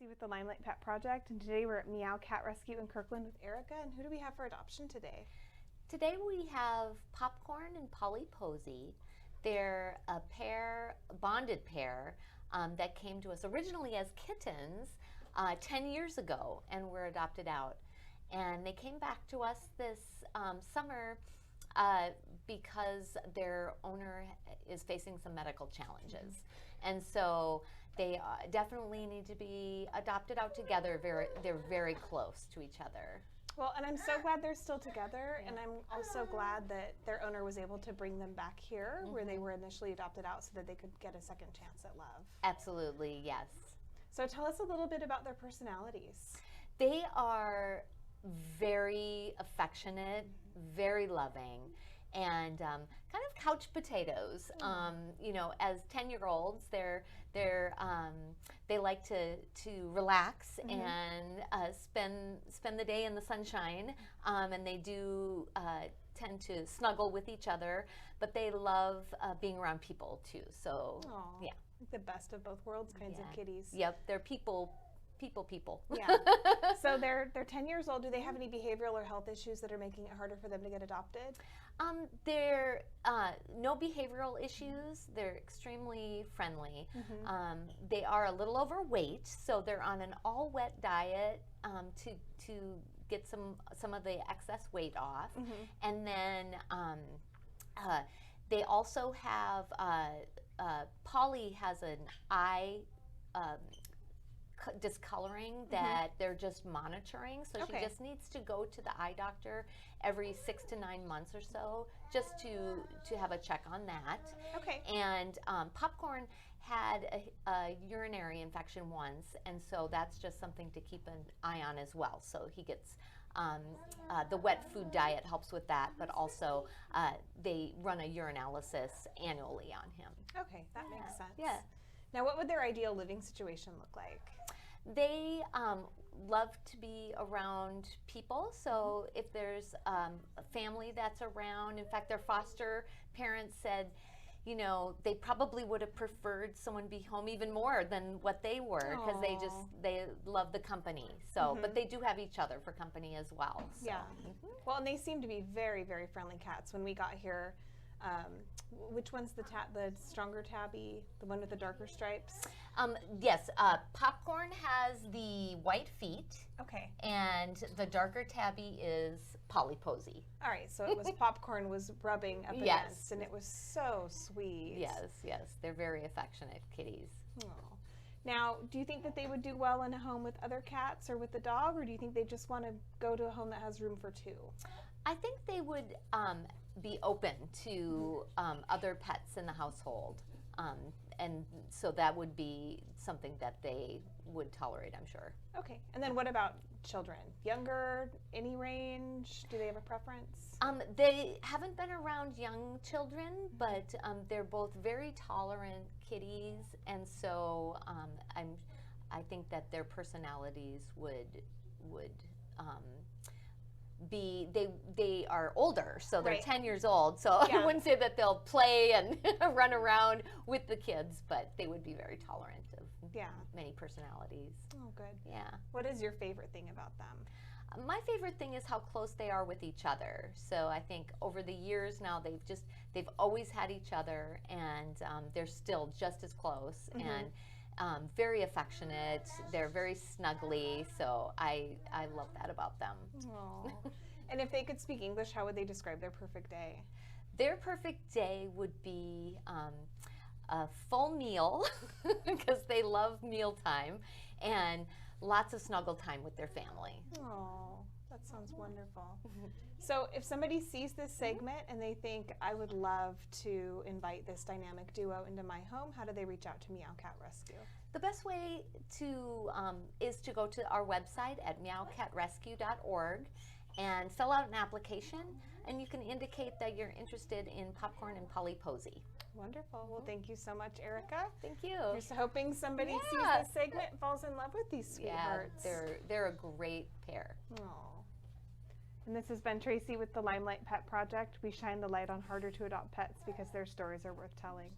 Tracy with the Limelight Pet Project, and today we're at MEOW Cat Rescue in Kirkland with Erica. And who do we have for adoption today? Today we have Popcorn and Polly Posy. They're a bonded pair that came to us originally as kittens 10 years ago and were adopted out. And they came back to us this summer because their owner is facing some medical challenges. And so they definitely need to be adopted out together. They're very close to each other. Well, and I'm so glad they're still together, and I'm also glad that their owner was able to bring them back here where they were initially adopted out so that they could get a second chance at love. Absolutely, yes. So tell us a little bit about their personalities. They are very affectionate, very loving, and kind of couch potatoes. You know, as 10-year-olds, they like to relax and spend the day in the sunshine, and they do tend to snuggle with each other, but they love being around people too. So Aww, yeah, the best of both worlds kinds of kitties. Yep, they're people. Yeah. So they're 10 years old. Do they have any behavioral or health issues that are making it harder for them to get adopted? They're no behavioral issues. They're extremely friendly. They are a little overweight, so they're on an all-wet diet to get some of the excess weight off. And then they also have Polly has an eye discoloring that they're just monitoring, so she just needs to go to the eye doctor every 6 to 9 months or so just to have a check on that. And Popcorn had a urinary infection once, and so that's just something to keep an eye on as well. So he gets the wet food diet helps with that, but also they run a urinalysis annually on him. Okay, that makes sense. Yeah. Now, what would their ideal living situation look like? They love to be around people, so if there's a family that's around, in fact, their foster parents said, you know, they probably would have preferred someone be home even more than what they were, because they love the company. So, but they do have each other for company as well. So. Yeah. Well, and they seem to be very, very friendly cats. When we got here, which one's the stronger tabby? The one with the darker stripes? Yes, Popcorn has the white feet. Okay. And the darker tabby is Polly Posy. All right, so it was Popcorn was rubbing up against, and it was so sweet. Yes, they're very affectionate kitties. Oh. Now, do you think that they would do well in a home with other cats or with the dog, or do you think they just want to go to a home that has room for two? I think they would be open to other pets in the household, and so that would be something that they would tolerate, I'm sure. Okay, and then what about children? Younger, any range? Do they have a preference? They haven't been around young children, but they're both very tolerant kitties, and so I think that their personalities would be, they are older, so they're 10 years old, so I wouldn't say that they'll play and run around with the kids, but they would be very tolerant of many personalities. Oh, good. Yeah. What is your favorite thing about them? My favorite thing is how close they are with each other. So I think over the years now, they've always had each other, and they're still just as close and very affectionate. They're very snuggly, so I love that about them. Aww. And if they could speak English, how would they describe their perfect day? Their perfect day would be a full meal, because they love mealtime, and lots of snuggle time with their family. Oh, that sounds wonderful. So if somebody sees this segment and they think, I would love to invite this dynamic duo into my home, how do they reach out to MEOW Cat Rescue? The best way to is to go to our website at meowcatrescue.org and fill out an application, and you can indicate that you're interested in Popcorn and Polly Posy. Wonderful. Well, thank you so much, Erica. Thank you. Just hoping somebody sees this segment and falls in love with these sweethearts. Yeah, they're a great pair. Aww. And this has been Tracy with the Limelight Pet Project. We shine the light on harder to adopt pets because their stories are worth telling.